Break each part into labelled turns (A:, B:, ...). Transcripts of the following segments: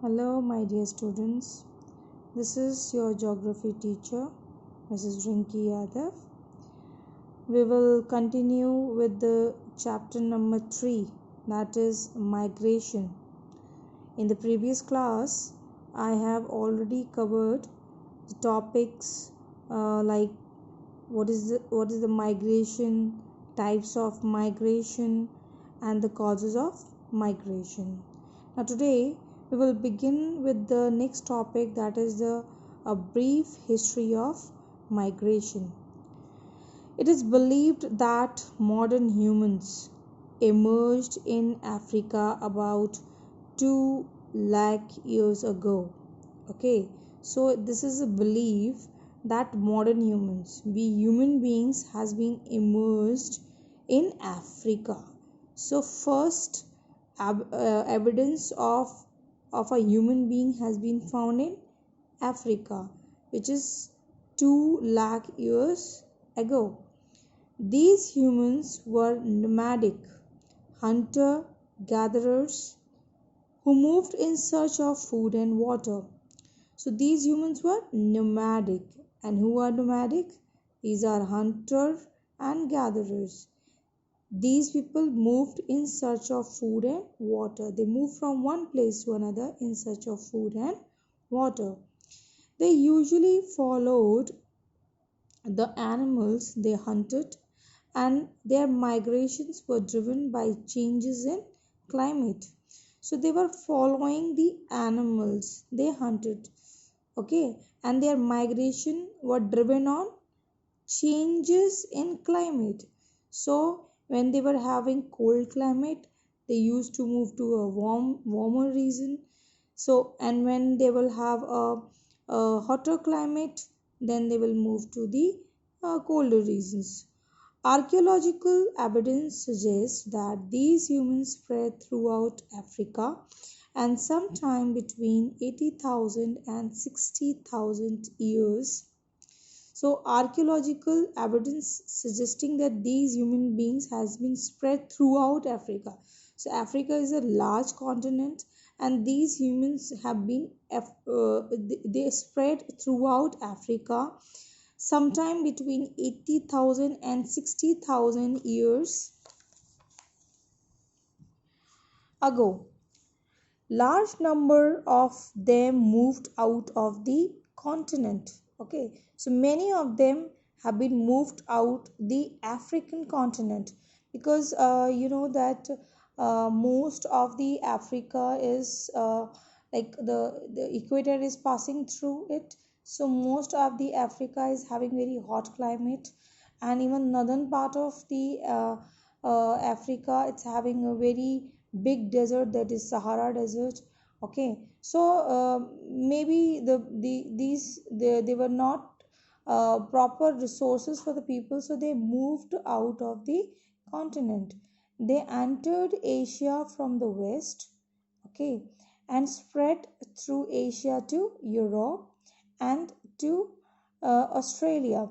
A: Hello, my dear students. This is your geography teacher, Mrs. Rinki Yadav. We will continue with the chapter number 3, that is migration. In the previous class, I have already covered the topics like what is the migration, types of migration, and the causes of migration. Now today we will begin with the next topic, that is a brief history of migration. It is believed that modern humans emerged in Africa about 2 lakh years ago. Okay, so this is a belief that modern humans, we human beings, has been emerged in Africa. So first evidence of a human being has been found in Africa, which is 2 lakh years ago. These humans were nomadic hunter gatherers who moved in search of food and water. So these humans were nomadic. And who are nomadic? These are hunter and gatherers. These people moved in search of food and water. They moved from one place to another in search of food and water. They usually followed the animals they hunted, and their migrations were driven by changes in climate. So they were following the animals they hunted, okay, and their migration were driven on changes in climate. So when they were having cold climate, they used to move to a warmer region. So and when they will have a hotter climate, then they will move to the colder regions. Archaeological evidence suggests that these humans spread throughout Africa and sometime between 80,000 and 60,000 years. So archaeological evidence suggesting that these human beings has been spread throughout Africa. So Africa is a large continent, and these humans have been they spread throughout Africa sometime between 80,000 and 60,000 years ago. Large number of them moved out of the continent. Okay, so many of them have been moved out the African continent, because you know that most of the Africa is like the equator is passing through it. So most of the Africa is having very hot climate, and even northern part of the Africa, it's having a very big desert, that is Sahara desert. Okay, so maybe they were not proper resources for the people, so they moved out of the continent. They entered Asia from the west, okay, and spread through Asia to Europe and to Australia.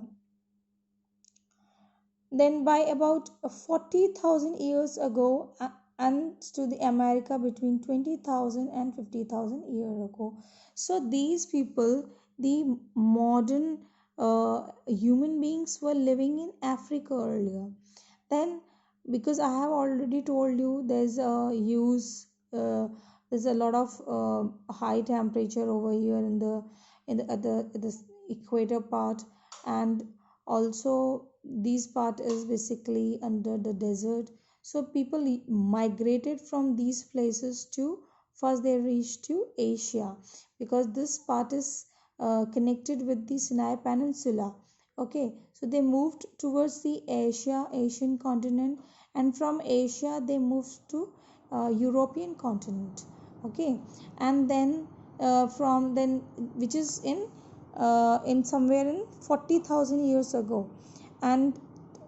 A: Then by about 40,000 years ago, and to the America between 20,000 and 50,000 years ago. So these people, the modern human beings, were living in Africa earlier. Then, because I have already told you, uh, there's a lot of high temperature over here in the at the equator part, and also this part is basically under the desert. So people migrated from these places to, first they reached to Asia, because this part is connected with the Sinai Peninsula. Okay, so they moved towards the Asian continent, and from Asia they moved to European continent. Okay, and then from then, which is in somewhere in 40,000 years ago, and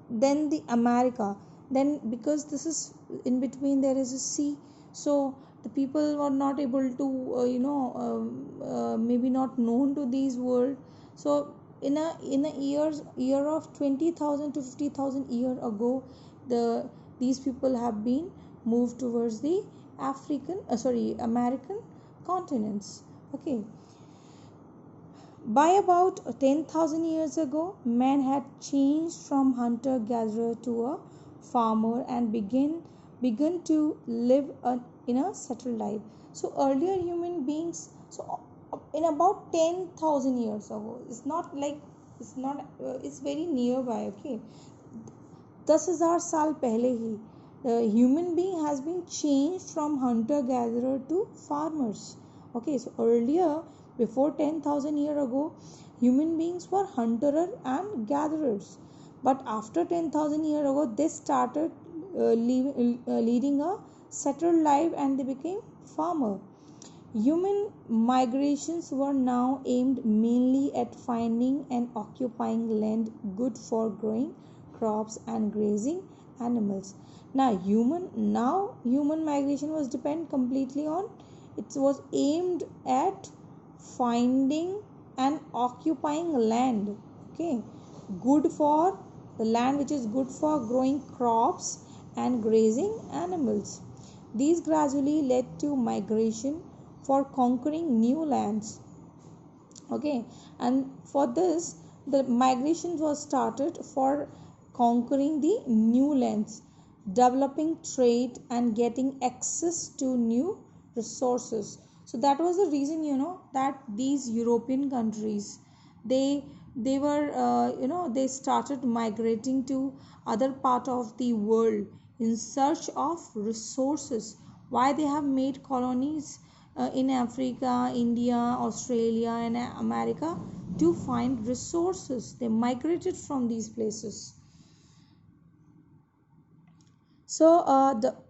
A: then the America. Then because this is in between, there is a sea, so the people were not able to maybe not known to these world. So in a year of 20,000 to 50,000 year ago, these people have been moved towards the American continents. Okay, by about 10,000 years ago, man had changed from hunter gatherer to a farmer and began to live in a settled life. So earlier human beings, so in about 10,000 years ago, it's not like it's very nearby. Okay, 10,000 साल पहले ही the human being has been changed from hunter gatherer to farmers. Okay, so earlier, before 10,000 years ago, human beings were hunter and gatherers, but after 10,000 years ago they started leading a settled life and they became farmer. Human migrations were now aimed mainly at finding and occupying land good for growing crops and grazing animals. Human migration was depend completely on, it was aimed at finding and occupying land, okay, good for the land which is good for growing crops and grazing animals. These gradually led to migration for conquering new lands. Okay, and for this, the migration was started for conquering the new lands, developing trade, and getting access to new resources. So that was the reason, that these European countries, they were they started migrating to other part of the world in search of resources. Why they have made colonies in Africa, India, Australia, and America? To find resources. They migrated from these places. So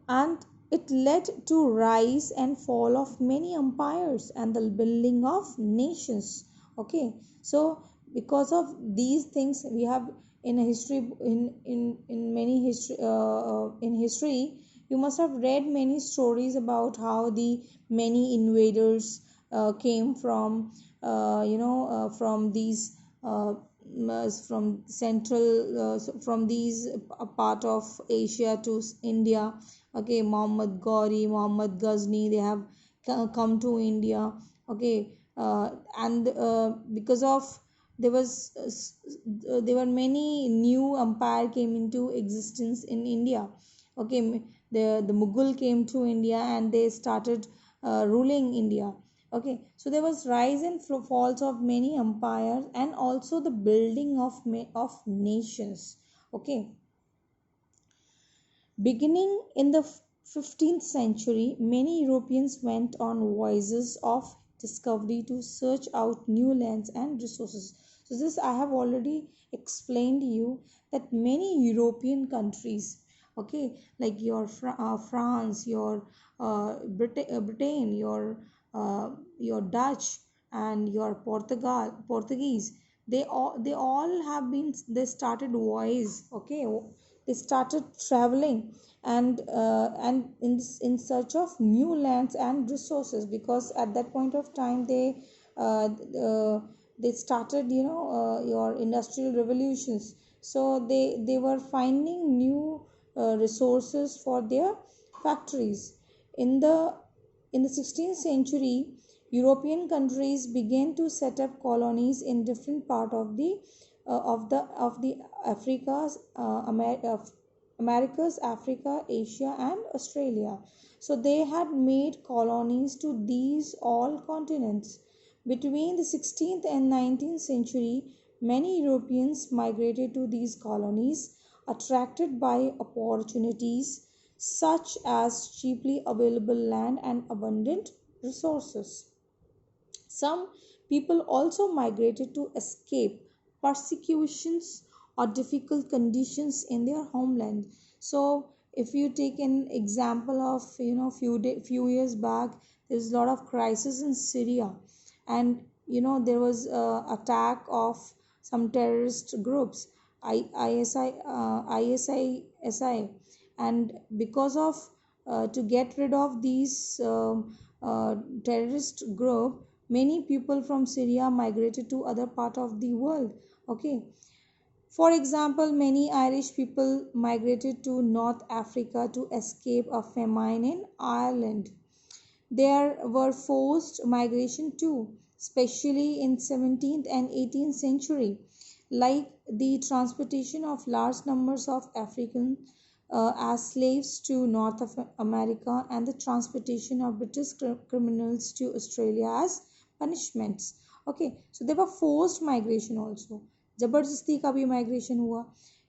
A: and it led to rise and fall of many empires and the building of nations. Okay, so because of these things, we have in a history, in many history, in history, you must have read many stories about how the many invaders came from from these from central from these part of Asia to India. Okay, Muhammad Gauri, Muhammad Ghazni, they have come to India. Okay, and because of there was there were many new empire came into existence in India. Okay, the Mughal came to India and they started ruling India. Okay, so there was rise and falls of many empires and also the building of nations. Okay, beginning in the 15th century, many Europeans went on voyages of discovery to search out new lands and resources. So this I have already explained to you that many European countries, okay, like your France, your Britain, your Dutch, and your Portuguese, they all have been, they started voyage. Okay, they started traveling and in search of new lands and resources, because at that point of time uh, uh, they started your industrial revolutions. So they were finding new resources for their factories. In the 16th century, European countries began to set up colonies in different part of the Africa's Americas, Africa, Asia, and Australia. So they had made colonies to these all continents. Between the 16th and 19th century, many Europeans migrated to these colonies, attracted by opportunities such as cheaply available land and abundant resources. Some people also migrated to escape persecutions or difficult conditions in their homeland. So, if you take an example of few years back, there's a lot of crisis in Syria, and there was attack of some terrorist groups, ISI, and because of to get rid of these terrorist group, many people from Syria migrated to other part of the world. Okay, for example, many Irish people migrated to North Africa to escape a famine in Ireland. There were forced migration too, especially in 17th and 18th century, like the transportation of large numbers of Africans as slaves to North America and the transportation of British criminals to Australia as punishments. Okay, so there were forced migration also. जबरदस्ती का भी migration हुआ,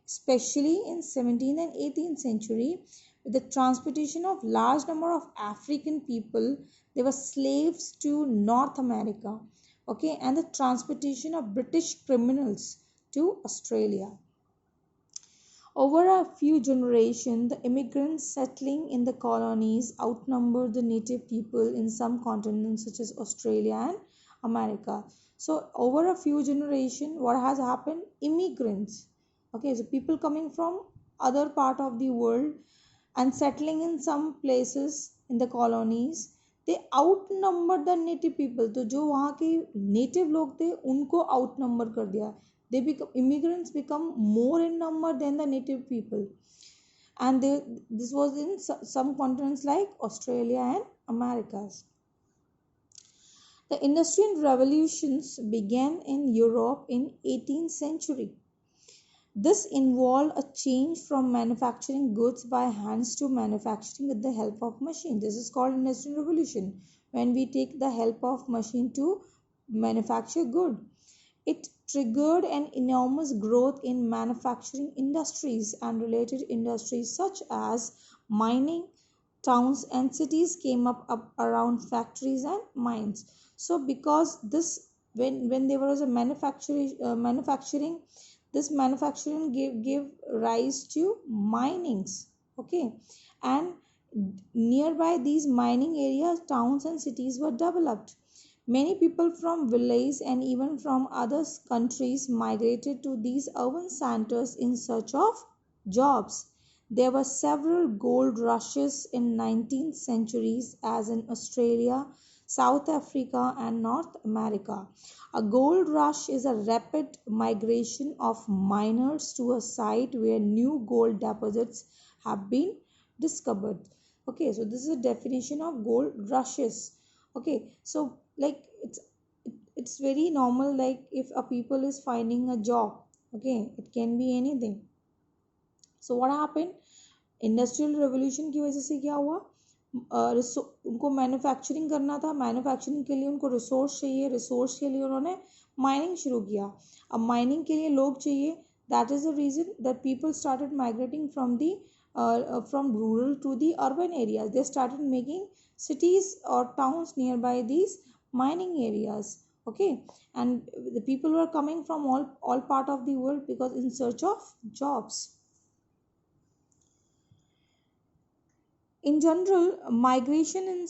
A: especially in 17th and 18th century, with the transportation of large number of African people. They were slaves to North America, okay, and the transportation of British criminals to Australia. Over a few generations, the immigrants settling in the colonies outnumbered the native people in some continents such as Australia and America. So over a few generations, what has happened? Immigrants, okay, so people coming from other part of the world and settling in some places in the colonies, they outnumbered the native people. तो जो वहाँ के native लोग थे उनको outnumber कर दिया. They become, immigrants become more in number than the native people, and this was in some continents like Australia and Americas. The industrial revolutions began in Europe in 18th century. This involved a change from manufacturing goods by hands to manufacturing with the help of machine. This is called industrial revolution, when we take the help of machine to manufacture good. It triggered an enormous growth in manufacturing industries and related industries such as mining. Towns and cities came up around factories and mines. So because this, when there was a manufacturing, this manufacturing gave rise to minings, okay, and nearby these mining areas, towns and cities were developed. Many people from villages and even from other countries migrated to these urban centers in search of jobs. There were several gold rushes in 19th centuries as in Australia, South Africa and North America. A gold rush is a rapid migration of miners to a site where new gold deposits have been discovered. Okay, so this is a definition of gold rushes. Okay, so like it's very normal, like if a people is finding a job, okay, it can be anything. So what happened? Industrial revolution की वजह से क्या हुआ? उनको manufacturing करना था, manufacturing के लिए उनको रिसोर्स चाहिए, रिसोर्स के लिए उन्होंने माइनिंग शुरू किया. अब माइनिंग के लिए लोग चाहिए. That is the reason that people started migrating from the from rural to the urban areas. They started making cities or towns nearby these mining areas, okay, and the people were coming from all part of the world because in search of jobs. In general, migration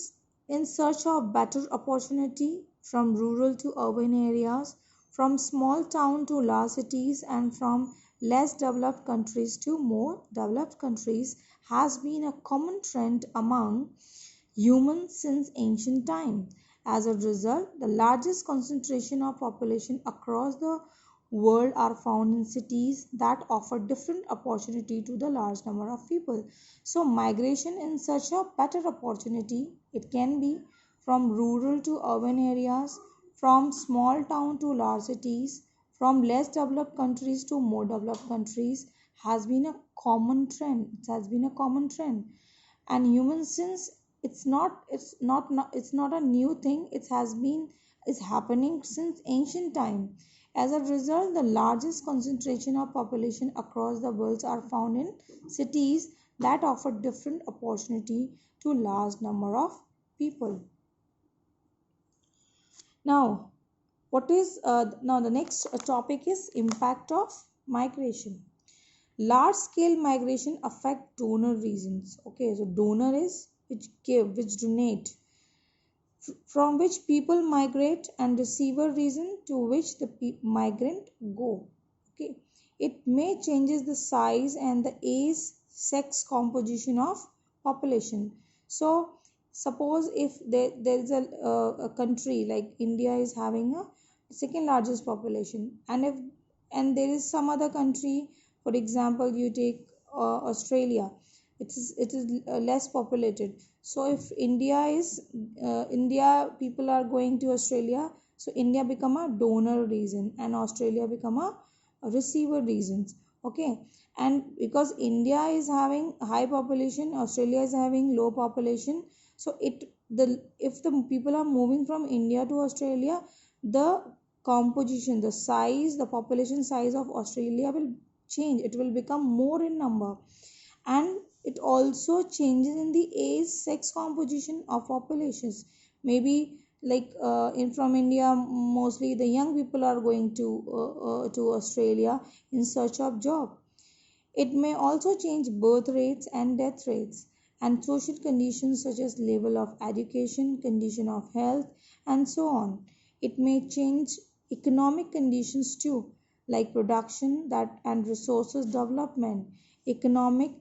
A: in search of better opportunity from rural to urban areas, from small town to large cities, and from less developed countries to more developed countries has been a common trend among humans since ancient times. As a result, the largest concentration of population across the world are found in cities that offer different opportunity to the large number of people. So migration in such a better opportunity, it can be from rural to urban areas, from small town to large cities, from less developed countries to more developed countries, has been a common trend. It has been a common trend, and humans, since it's not a new thing, it has been, it's happening since ancient time. As a result, the largest concentration of population across the world are found in cities that offer different opportunity to large number of people. Now, what is now the next topic is impact of migration. Large scale migration affect donor regions. Okay, so donor is which give, which donate, from which people migrate, and receiver region to which the migrant go. Okay, it may changes the size and the age, sex composition of population. So suppose if there is a country like India is having a second largest population, and if and there is some other country, for example you take Australia, it is less populated. So if India people are going to Australia, so India become a donor region and Australia become a receiver regions. Okay, and because India is having high population, Australia is having low population, so if the people are moving from India to Australia, the composition, the size, the population size of Australia will change. It will become more in number, and it also changes in the age sex composition of populations. Maybe like in from India, mostly the young people are going to Australia in search of job. It may also change birth rates and death rates and social conditions such as level of education, condition of health, and so on. It may change economic conditions too, like production that and resources development, economic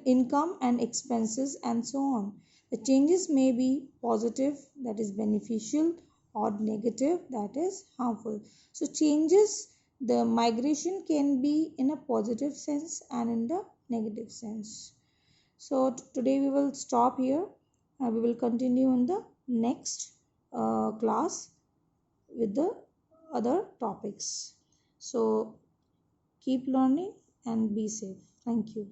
A: income and expenses, and so on. The changes may be positive, that is beneficial, or negative, that is harmful. So changes, the migration can be in a positive sense and in the negative sense. So today we will stop here. We will continue in the next class with the other topics. So keep learning and be safe. Thank you.